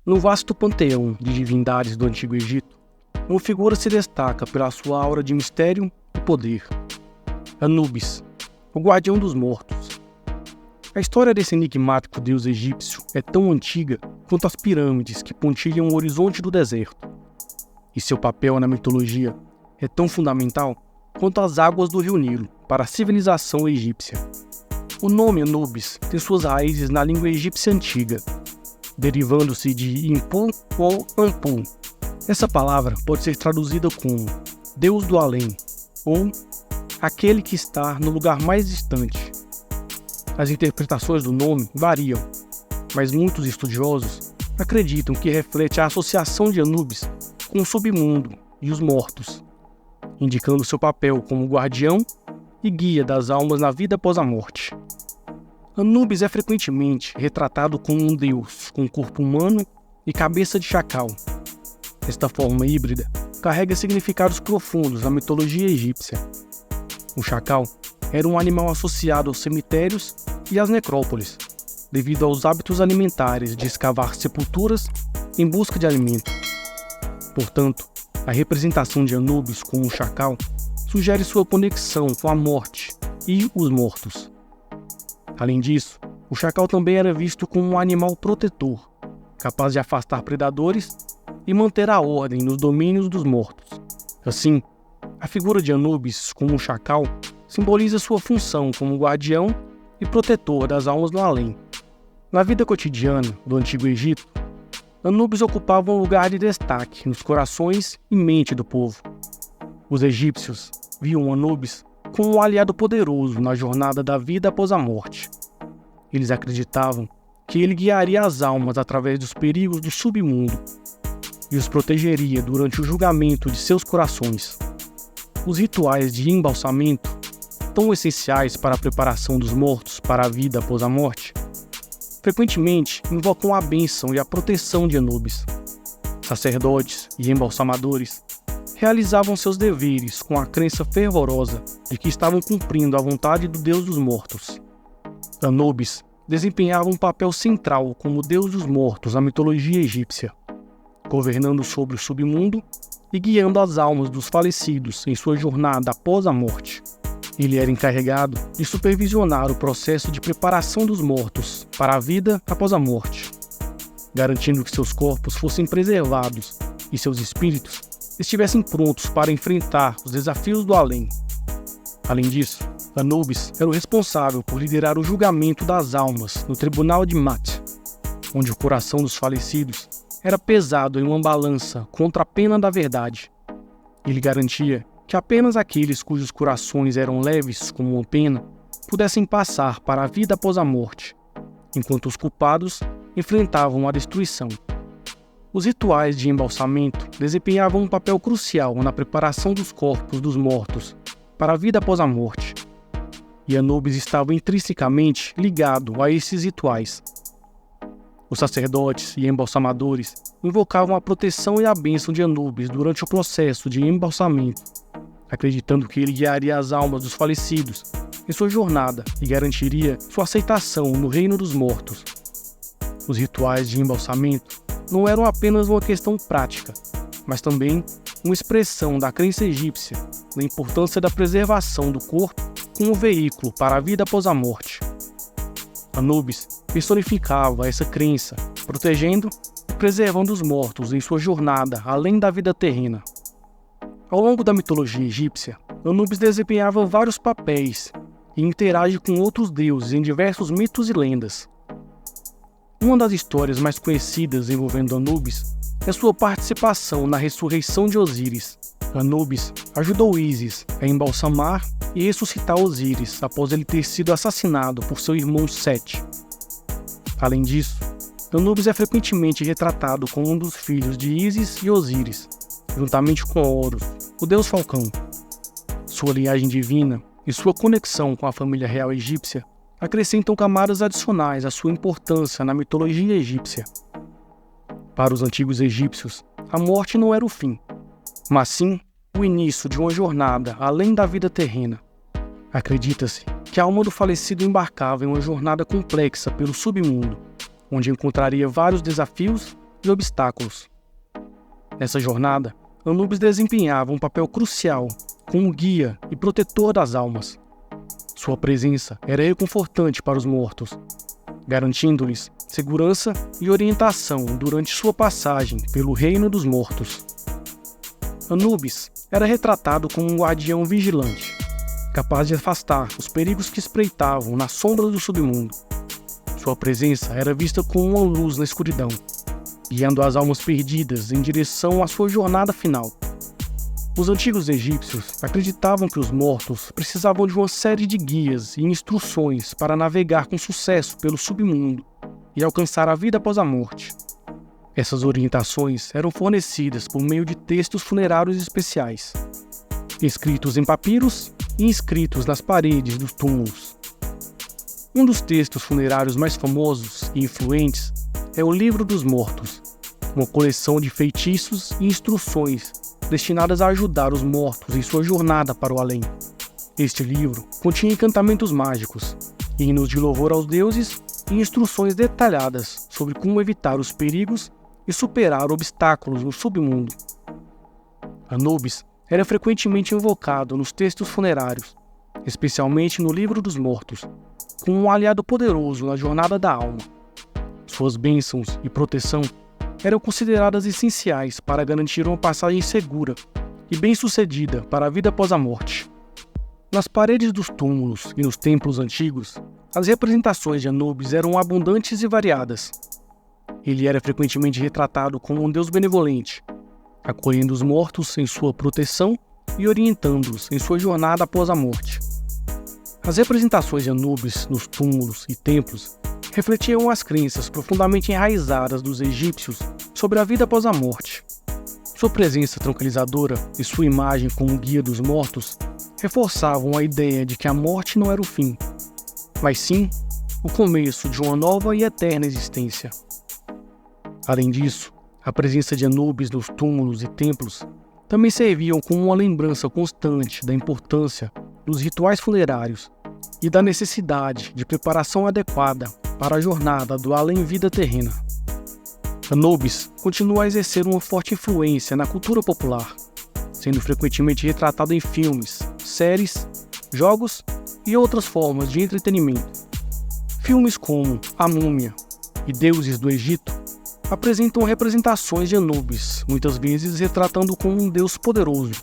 No vasto panteão de divindades do Antigo Egito, uma figura se destaca pela sua aura de mistério e poder: Anubis, o guardião dos mortos. A história desse enigmático deus egípcio é tão antiga quanto as pirâmides que pontilham o horizonte do deserto. E seu papel na mitologia é tão fundamental quanto as águas do rio Nilo para a civilização egípcia. O nome Anubis tem suas raízes na língua egípcia antiga, derivando-se de Impu ou Anpu. Essa palavra pode ser traduzida como Deus do além ou aquele que está no lugar mais distante. As interpretações do nome variam, mas muitos estudiosos acreditam que reflete a associação de Anubis com o submundo e os mortos, indicando seu papel como guardião e guia das almas na vida após a morte. Anubis é frequentemente retratado como um deus com corpo humano e cabeça de chacal. Esta forma híbrida carrega significados profundos na mitologia egípcia. O chacal era um animal associado aos cemitérios e às necrópolis, devido aos hábitos alimentares de escavar sepulturas em busca de alimento. Portanto, a representação de Anubis como um chacal sugere sua conexão com a morte e os mortos. Além disso, o chacal também era visto como um animal protetor, capaz de afastar predadores e manter a ordem nos domínios dos mortos. Assim, a figura de Anubis como um chacal simboliza sua função como guardião e protetor das almas no além. Na vida cotidiana do Antigo Egito, Anubis ocupava um lugar de destaque nos corações e mente do povo. Os egípcios viam Anubis como um aliado poderoso na jornada da vida após a morte. Eles acreditavam que ele guiaria as almas através dos perigos do submundo e os protegeria durante o julgamento de seus corações. Os rituais de embalsamento, tão essenciais para a preparação dos mortos para a vida após a morte, frequentemente invocam a bênção e a proteção de Anubis. Sacerdotes e embalsamadores realizavam seus deveres com a crença fervorosa de que estavam cumprindo a vontade do Deus dos mortos. Anubis desempenhava um papel central como Deus dos mortos na mitologia egípcia, governando sobre o submundo e guiando as almas dos falecidos em sua jornada após a morte. Ele era encarregado de supervisionar o processo de preparação dos mortos para a vida após a morte, garantindo que seus corpos fossem preservados e seus espíritos estivessem prontos para enfrentar os desafios do além. Além disso, Anubis era o responsável por liderar o julgamento das almas no Tribunal de Mat, onde o coração dos falecidos era pesado em uma balança contra a pena da verdade. Ele garantia que apenas aqueles cujos corações eram leves como uma pena pudessem passar para a vida após a morte, enquanto os culpados enfrentavam a destruição. Os rituais de embalsamento desempenhavam um papel crucial na preparação dos corpos dos mortos para a vida após a morte, e Anubis estava intrinsecamente ligado a esses rituais. Os sacerdotes e embalsamadores invocavam a proteção e a bênção de Anubis durante o processo de embalsamento, acreditando que ele guiaria as almas dos falecidos em sua jornada e garantiria sua aceitação no reino dos mortos. Os rituais de embalsamento não eram apenas uma questão prática, mas também uma expressão da crença egípcia na importância da preservação do corpo como veículo para a vida após a morte. Anubis personificava essa crença, protegendo e preservando os mortos em sua jornada além da vida terrena. Ao longo da mitologia egípcia, Anubis desempenhava vários papéis e interage com outros deuses em diversos mitos e lendas. Uma das histórias mais conhecidas envolvendo Anubis é sua participação na ressurreição de Osíris. Anubis ajudou Ísis a embalsamar e ressuscitar Osíris após ele ter sido assassinado por seu irmão Sete. Além disso, Anubis é frequentemente retratado como um dos filhos de Ísis e Osíris, juntamente com Horus, o deus falcão. Sua linhagem divina e sua conexão com a família real egípcia acrescentam camadas adicionais à sua importância na mitologia egípcia. Para os antigos egípcios, a morte não era o fim, mas sim o início de uma jornada além da vida terrena. Acredita-se que a alma do falecido embarcava em uma jornada complexa pelo submundo, onde encontraria vários desafios e obstáculos. Nessa jornada, Anubis desempenhava um papel crucial como guia e protetor das almas. Sua presença era reconfortante para os mortos, garantindo-lhes segurança e orientação durante sua passagem pelo reino dos mortos. Anubis era retratado como um guardião vigilante, capaz de afastar os perigos que espreitavam nas sombras do submundo. Sua presença era vista como uma luz na escuridão, guiando as almas perdidas em direção à sua jornada final. Os antigos egípcios acreditavam que os mortos precisavam de uma série de guias e instruções para navegar com sucesso pelo submundo e alcançar a vida após a morte. Essas orientações eram fornecidas por meio de textos funerários especiais, escritos em papiros e inscritos nas paredes dos túmulos. Um dos textos funerários mais famosos e influentes é o Livro dos Mortos, uma coleção de feitiços e instruções destinadas a ajudar os mortos em sua jornada para o além. Este livro continha encantamentos mágicos, hinos de louvor aos deuses e instruções detalhadas sobre como evitar os perigos e superar obstáculos no submundo. Anubis era frequentemente invocado nos textos funerários, especialmente no Livro dos Mortos, como um aliado poderoso na jornada da alma. Suas bênçãos e proteção eram consideradas essenciais para garantir uma passagem segura e bem-sucedida para a vida após a morte. Nas paredes dos túmulos e nos templos antigos, as representações de Anubis eram abundantes e variadas. Ele era frequentemente retratado como um deus benevolente, acolhendo os mortos em sua proteção e orientando-os em sua jornada após a morte. As representações de Anubis nos túmulos e templos refletiam as crenças profundamente enraizadas dos egípcios sobre a vida após a morte. Sua presença tranquilizadora e sua imagem como guia dos mortos reforçavam a ideia de que a morte não era o fim, mas sim o começo de uma nova e eterna existência. Além disso, a presença de Anubis nos túmulos e templos também serviam como uma lembrança constante da importância dos rituais funerários e da necessidade de preparação adequada para a jornada do além-vida terrena. Anubis continua a exercer uma forte influência na cultura popular, sendo frequentemente retratado em filmes, séries, jogos e outras formas de entretenimento. Filmes como A Múmia e Deuses do Egito apresentam representações de Anubis, muitas vezes retratando como um deus poderoso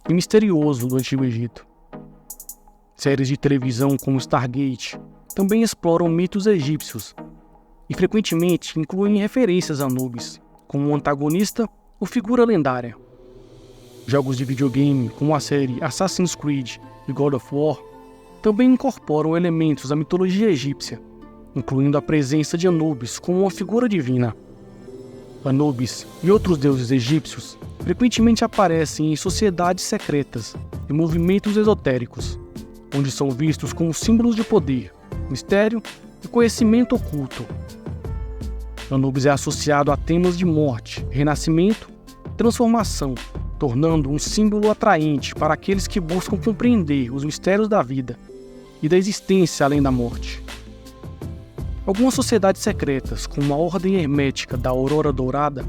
e misterioso do Antigo Egito. Séries de televisão como Stargate também exploram mitos egípcios e frequentemente incluem referências a Anubis, como um antagonista ou figura lendária. Jogos de videogame como a série Assassin's Creed e God of War também incorporam elementos da mitologia egípcia, incluindo a presença de Anubis como uma figura divina. Anubis e outros deuses egípcios frequentemente aparecem em sociedades secretas e movimentos esotéricos, onde são vistos como símbolos de poder, mistério e conhecimento oculto. Anubis é associado a temas de morte, renascimento e transformação, tornando um símbolo atraente para aqueles que buscam compreender os mistérios da vida e da existência além da morte. Algumas sociedades secretas, como a Ordem Hermética da Aurora Dourada,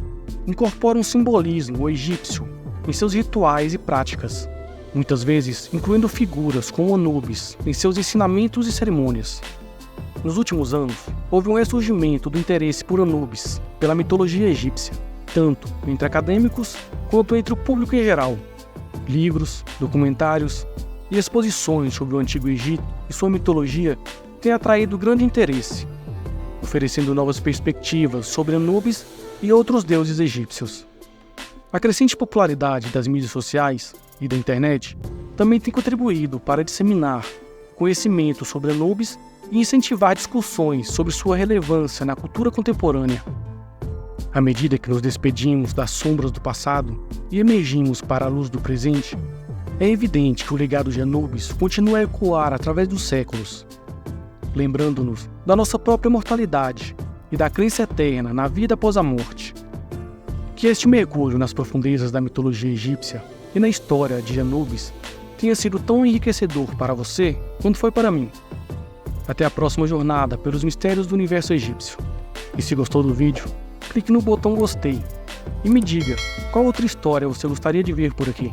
incorporam um simbolismo egípcio em seus rituais e práticas, muitas vezes incluindo figuras como Anubis em seus ensinamentos e cerimônias. Nos últimos anos, houve um ressurgimento do interesse por Anubis pela mitologia egípcia, tanto entre acadêmicos quanto entre o público em geral. Livros, documentários e exposições sobre o Antigo Egito e sua mitologia têm atraído grande interesse, oferecendo novas perspectivas sobre Anubis e outros deuses egípcios. A crescente popularidade das mídias sociais e da internet também tem contribuído para disseminar conhecimento sobre Anubis e incentivar discussões sobre sua relevância na cultura contemporânea. À medida que nos despedimos das sombras do passado e emergimos para a luz do presente, é evidente que o legado de Anubis continua a ecoar através dos séculos, lembrando-nos da nossa própria mortalidade e da crença eterna na vida após a morte. Que este mergulho nas profundezas da mitologia egípcia e na história de Anubis tenha sido tão enriquecedor para você quanto foi para mim. Até a próxima jornada pelos mistérios do universo egípcio. E se gostou do vídeo, clique no botão gostei e me diga qual outra história você gostaria de ver por aqui.